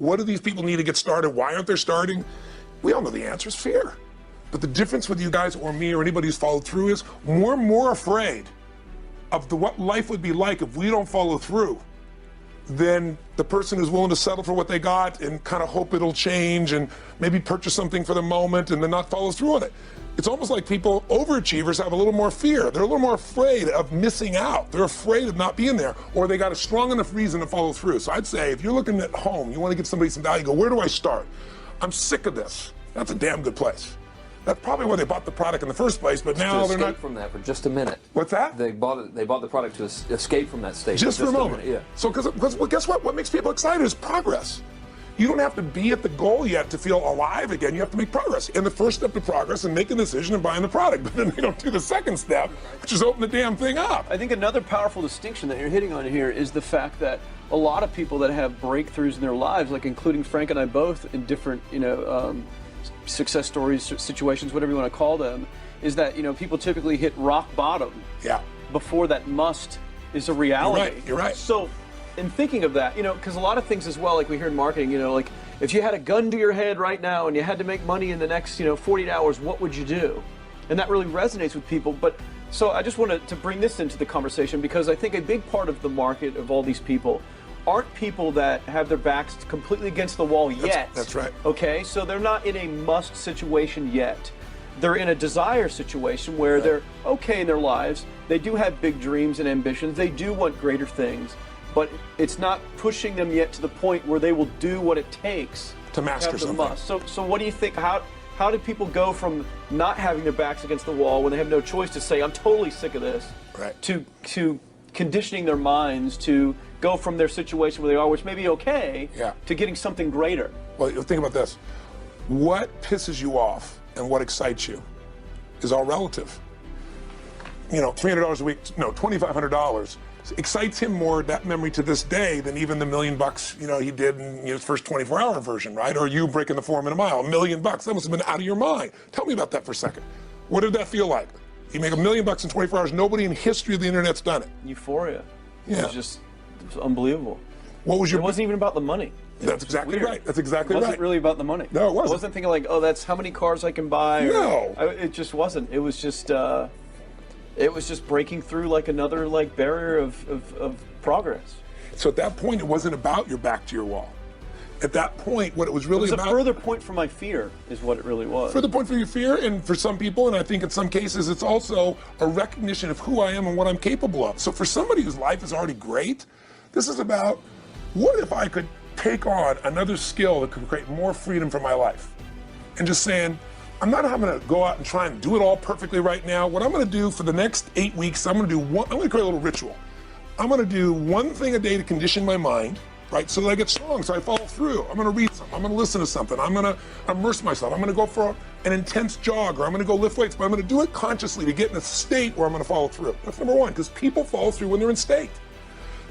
What do these people need to get started? Why aren't they starting? We all know the answer is fear. But the difference with you guys or me or anybody who's followed through is we're more afraid of what life would be like if we don't follow through than the person who's willing to settle for what they got and kind of hope it'll change and maybe purchase something for the moment and then not follow through on it. It's almost like people, overachievers, have a little more fear. They're a little more afraid of missing out. They're afraid of not being there, or they got a strong enough reason to follow through. So I'd say if you're looking at home, you want to give somebody some value, go, where do I start? I'm sick of this. That's a damn good place. That's probably why they bought the product in the first place, but now they're not. Escape from that for just a minute. What's that? They bought the product to escape from that state. Just for a moment. Yeah. So, because well, guess what? What makes people excited is progress. You don't have to be at the goal yet to feel alive again. You have to make progress. And the first step to progress is making a decision and buying the product. But then they don't do the second step, which is open the damn thing up. I think another powerful distinction that you're hitting on here is the fact that a lot of people that have breakthroughs in their lives, like including Frank and I both in different, success stories, situations, whatever you want to call them, is that, people typically hit rock bottom before that must is a reality. You're right. So in thinking of that, because a lot of things as well, like we hear in marketing, like if you had a gun to your head right now and you had to make money in the next, 48 hours, what would you do? And that really resonates with people. But so I just wanted to bring this into the conversation because I think a big part of the market of all these people aren't people that have their backs completely against the wall yet. That's right. Okay, so they're not in a must situation yet. They're in a desire situation where they're okay in their lives. They do have big dreams and ambitions. They do want greater things, but it's not pushing them yet to the point where they will do what it takes to master something. Must. So what do you think? How do people go from not having their backs against the wall when they have no choice to say, I'm totally sick of this, to conditioning their minds to go from their situation where they are, which may be okay, to getting something greater? Well, think about this. What pisses you off and what excites you is all relative. $300 a week, no, $2,500 excites him more, that memory to this day, than even the $1 million, he did in his first 24-hour version, right? Or you breaking the 4-minute mile, $1 million, that must have been out of your mind. Tell me about that for a second. What did that feel like? You make $1 million in 24 hours, nobody in history of the internet's done it. Euphoria. Yeah. It was unbelievable. What was your? It wasn't even about the money. That's exactly right. That's exactly right. It wasn't really about the money. No, it wasn't. I wasn't thinking like, oh, that's how many cars I can buy. No. It just wasn't. It was just breaking through like another barrier of progress. So at that point, it wasn't about your back to your wall. At that point, what it was really about... It was a further point for my fear, is what it really was. Further point for your fear, and for some people, and I think in some cases, it's also a recognition of who I am and what I'm capable of. So for somebody whose life is already great, this is about, what if I could take on another skill that could create more freedom for my life? And just saying, I'm not having to go out and try and do it all perfectly right now. What I'm going to do for the next 8 weeks, I'm going to create a little ritual. I'm going to do one thing a day to condition my mind, right, so that I get strong, so I follow through. I'm going to read something. I'm going to listen to something. I'm going to immerse myself. I'm going to go for an intense jog, or I'm going to go lift weights, but I'm going to do it consciously to get in a state where I'm going to follow through. That's number one, because people follow through when they're in state.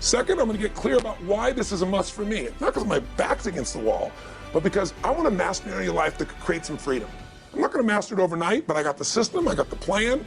Second, I'm going to get clear about why this is a must for me. Not because my back's against the wall, but because I want to master an area of life that could create some freedom. I'm not going to master it overnight, but I got the system, I got the plan.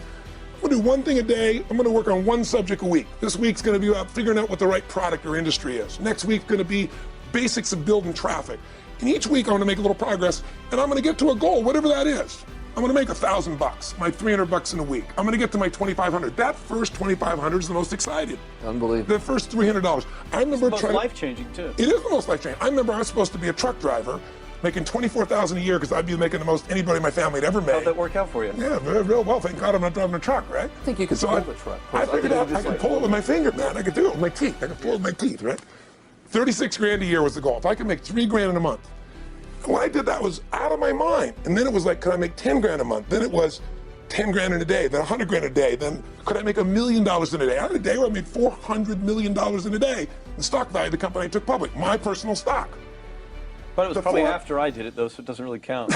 I'm going to do one thing a day. I'm going to work on one subject a week. This week's going to be about figuring out what the right product or industry is. Next week's going to be basics of building traffic. And each week I'm going to make a little progress, and I'm going to get to a goal, whatever that is. I'm going to make $1,000, my $300 in a week. I'm going to get to my $2,500. That first $2,500 is the most exciting. Unbelievable. The first $300. I remember it's the most life-changing too. It is the most life-changing. I remember I was supposed to be a truck driver, making $24,000 a year because I'd be making the most anybody in my family had ever made. How'd that work out for you? Yeah, real well. Thank God I'm not driving a truck, right? I think you could pull the truck. I figured out I could pull it with my finger, man. I could do it with my teeth. I could pull it with my teeth, right? 36 grand a year was the goal. If I could make 3 grand in a month. When I did that, was out of my mind. And then it was like, could I make 10 grand a month? Then it was 10 grand in a day, then 100 grand a day. Then could I make $1 million in a day? I had a day where I made $400 million in a day. The stock value of the company I took public, my personal stock. But it was probably after I did it, though, so it doesn't really count.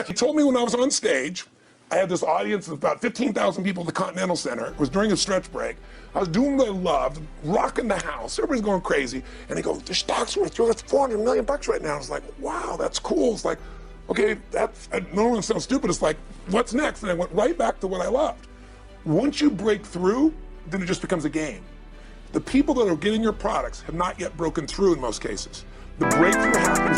He told me when I was on stage, I had this audience of about 15,000 people at the Continental Center. It was during a stretch break. I was doing what I loved, rocking the house. Everybody's going crazy. And he goes, the stock's worth $400 million right now. I was like, wow, that's cool. It's like, okay, I don't want to sound stupid. It's like, what's next? And I went right back to what I loved. Once you break through, then it just becomes a game. The people that are getting your products have not yet broken through in most cases. The breakthrough happens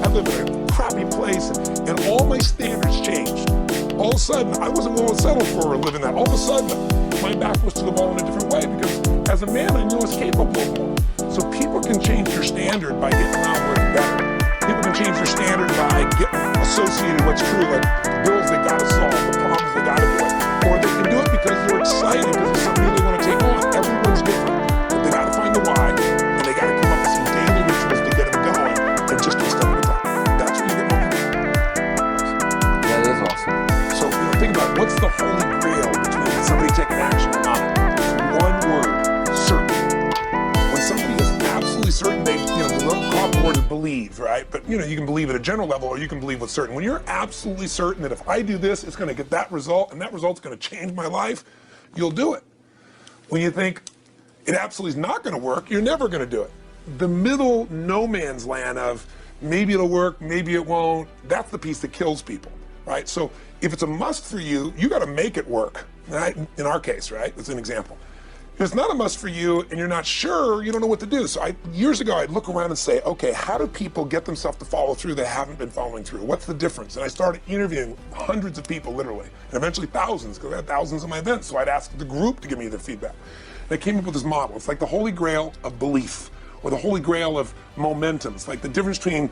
I live in a crappy place, and all my standards changed. All of a sudden, I wasn't willing to settle for living that. All of a sudden, my back was to the wall in a different way, because as a man, I knew I was capable of more. So people can change their standard by getting around where it's better. People can change their standard by getting associated with what's true, like the bills they gotta solve, the problems they gotta do it. Or they can do it because they're excited, because it's something they want to take on. Everyone's different. But they gotta find the why, and they gotta come up with some daily rituals to get them going, and just do stuff at a time. That's where you get momentum. That is awesome. So think about what's the holy grail between somebody taking action or not. It's one word: certain. When somebody is absolutely certain, they, the little cop word is believe, right? But you can believe at a general level, or you can believe what's certain. When you're absolutely certain that if I do this, it's going to get that result, and that result's going to change my life, you'll do it. When you think it absolutely is not going to work, you're never going to do it. The middle no man's land of maybe it'll work, maybe it won't, that's the piece that kills people, right? So if it's a must for you, you got to make it work, right? In our case, right? That's an example. If it's not a must for you and you're not sure, you don't know what to do. So years ago, I'd look around and say, okay, how do people get themselves to follow through that haven't been following through? What's the difference? And I started interviewing hundreds of people, literally, and eventually thousands, because I had thousands of my events. So I'd ask the group to give me their feedback. And I came up with this model. It's like the holy grail of belief, or the holy grail of momentum. It's like the difference between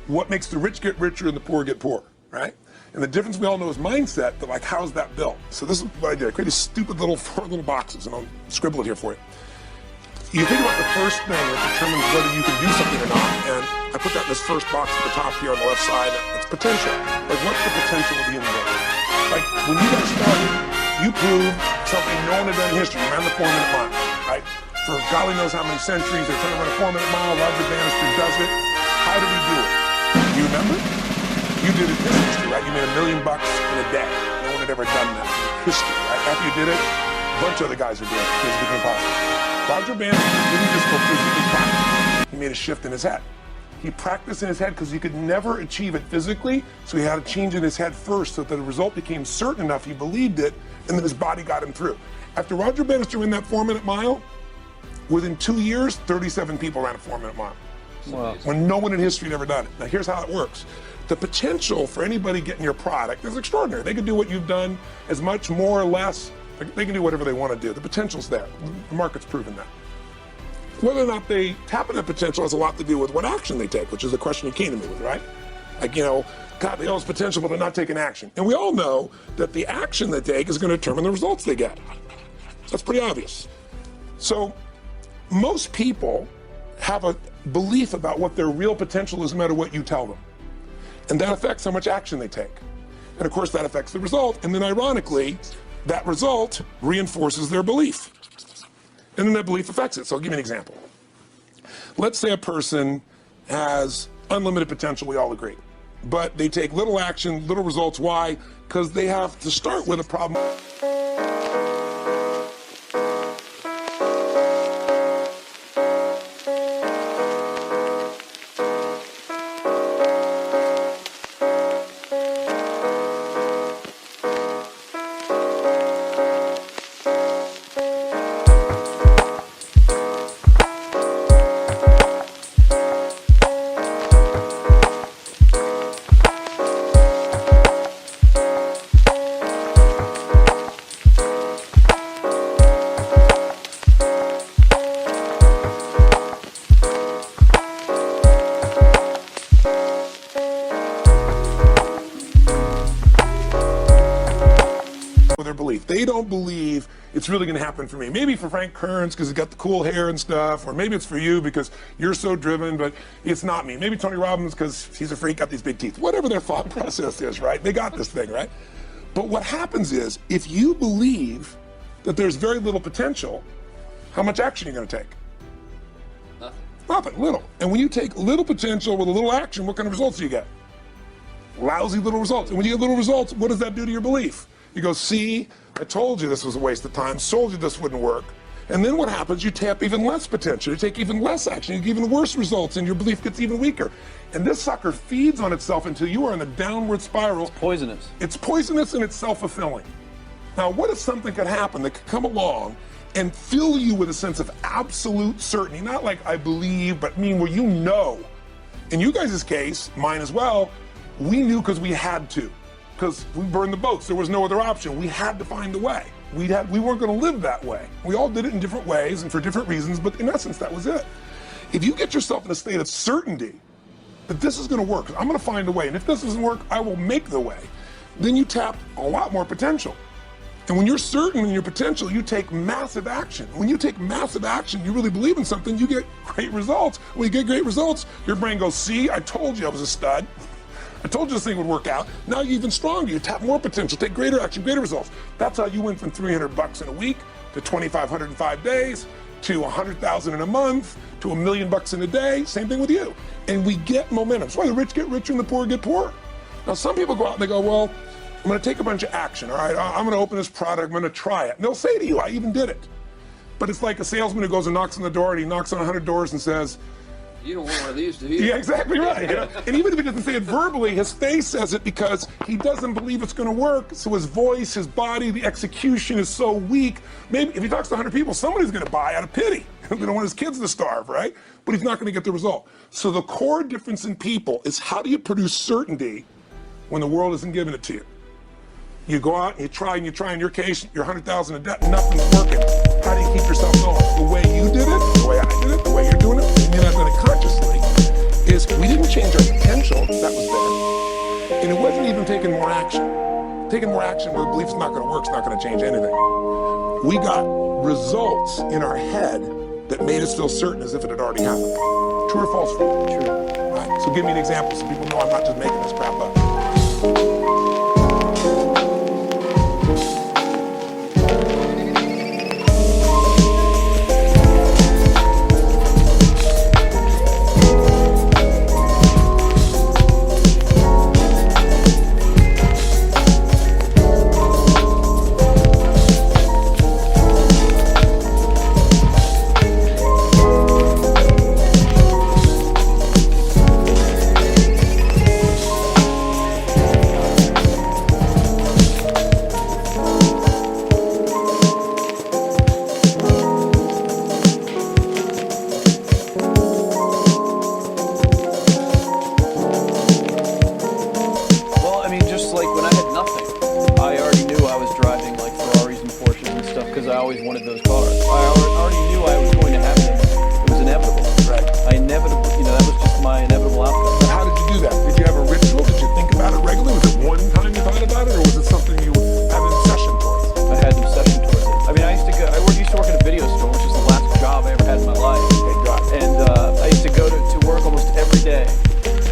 what makes the rich get richer and the poor get poorer, right? And the difference we all know is mindset, but like, how's that built? So this is what I did. I created stupid four little boxes, and I'll scribble it here for you. You think about the first thing that determines whether you can do something or not, and I put that in this first box at the top here on the left side. It's potential. Like, what's the potential of the universe? Like, when you got started, you proved something no one had done in history. You ran the 4-minute mile, right? For golly knows how many centuries, they're trying to run a 4-minute mile. Roger Bannister does it. How did he do it? Do you remember? You did it in this history, right? You made $1 million in a day. No one had ever done that in history, right? After you did it, a bunch of other guys are doing it because it became possible. Roger Bannister didn't just go physically practice. He made a shift in his head. He practiced in his head because he could never achieve it physically, so he had to change in his head first so that the result became certain enough, he believed it, and then his body got him through. After Roger Bannister ran that 4-minute mile, within 2 years, 37 people ran a 4-minute mile. Wow. When no one in history had ever done it. Now here's how it works. The potential for anybody getting your product is extraordinary. They can do what you've done, as much, more or less. They can do whatever they want to do. The potential's there. The market's proven that. Whether or not they tap into that potential has a lot to do with what action they take, which is the question you came to me with, right? Like, God, they know it's potential, but they're not taking action. And we all know that the action they take is going to determine the results they get. That's pretty obvious. So most people have a belief about what their real potential is no matter what you tell them. And that affects how much action they take. And of course, that affects the result. And then ironically, that result reinforces their belief. And then that belief affects it. So I'll give you an example. Let's say a person has unlimited potential, we all agree. But they take little action, little results. Why? Because they have to start with a problem. Their belief. They don't believe it's really going to happen for me. Maybe for Frank Kearns because he's got the cool hair and stuff, or maybe it's for you because you're so driven, but it's not me. Maybe Tony Robbins because he's a freak, got these big teeth. Whatever their thought process is, right? They got this thing, right? But what happens is, if you believe that there's very little potential, how much action are you going to take? Nothing, little. And when you take little potential with a little action, what kind of results do you get? Lousy little results. And when you get little results, what does that do to your belief? You go, see, I told you this was a waste of time, told you this wouldn't work. And then what happens? You tap even less potential, you take even less action, you get even worse results, and your belief gets even weaker. And this sucker feeds on itself until you are in a downward spiral. It's poisonous. It's poisonous and it's self-fulfilling. Now, what if something could happen that could come along and fill you with a sense of absolute certainty? Not like I believe, but mean where you know In you guys' case, mine as well, we knew because we had to. Because we burned the boats. There was no other option. We had to find a way. We weren't going to live that way. We all did it in different ways and for different reasons, but in essence, that was it. If you get yourself in a state of certainty that this is going to work, I'm going to find a way, and if this doesn't work, I will make the way, then you tap a lot more potential. And when you're certain in your potential, you take massive action. When you take massive action, you really believe in something, you get great results. When you get great results, your brain goes, see, I told you I was a stud. I told you this thing would work out. Now you're even stronger. You tap more potential, take greater action, greater results. That's how you went from $300 in a week to $2,500 in 5 days to $100,000 in a month to $1 million in a day. Same thing with you. And we get momentum. That's why the rich get richer and the poor get poorer. Now some people go out and they go, well, I'm going to take a bunch of action. All right, I'm going to open this product. I'm going to try it. And they'll say to you, I even did it. But it's like a salesman who goes and knocks on the door, and he knocks on 100 doors and says, you don't want one of these, do you? yeah, exactly right. You know? And even if he doesn't say it verbally, his face says it because he doesn't believe it's going to work. So his voice, his body, the execution is so weak. Maybe if he talks to 100 people, somebody's going to buy out of pity. They don't want his kids to starve, right? But he's not going to get the result. So the core difference in people is how do you produce certainty when the world isn't giving it to you? You go out and you try, in your case, you're 100,000 in debt, nothing's working. How do you keep yourself going? The way you did it, the way I did it, the way you're doing it, and you're not doing it consciously, is we didn't change our potential, that was there. And it wasn't even taking more action. Taking more action where belief's not gonna work, it's not gonna change anything. We got results in our head that made us feel certain as if it had already happened. True or false? True. Right. So give me an example so people know I'm not just making this crap up. Because I always wanted those cars. I already knew I was going to have them. It was inevitable. Right. That was just my inevitable outcome. But how did you do that? Did you have a ritual? Did you think about it regularly? Was it one time you thought about it, or was it something you had an obsession towards? I had an obsession towards it. I mean, I used to work at a video store, which is the last job I ever had in my life. Thank God. And I used to go to work almost every day.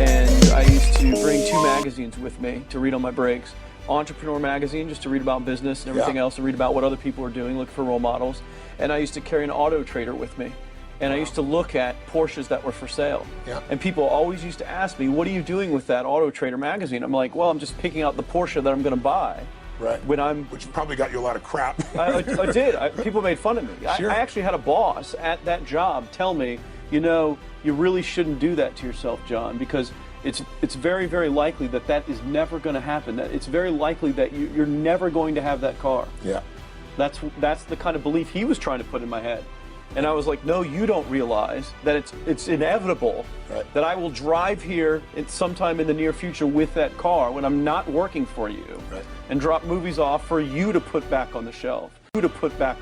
And I used to bring 2 magazines with me to read on my breaks. Entrepreneur magazine, just to read about business and everything else, and read about what other people are doing, look for role models. And I used to carry an auto trader with me. And I used to look at Porsches that were for sale. Yeah. And people always used to ask me, what are you doing with that Auto Trader magazine? I'm like, well, I'm just picking out the Porsche that I'm going to buy. Right. Which probably got you a lot of crap. I did. People made fun of me. Sure. I actually had a boss at that job tell me, you really shouldn't do that to yourself, John, because it's very, very likely that is never going to happen. That it's very likely that you're never going to have that car. Yeah. That's the kind of belief he was trying to put in my head. And I was like, no, you don't realize that it's inevitable that I will drive here sometime in the near future with that car when I'm not working for you and drop movies off for you to put back on the shelf. You to put back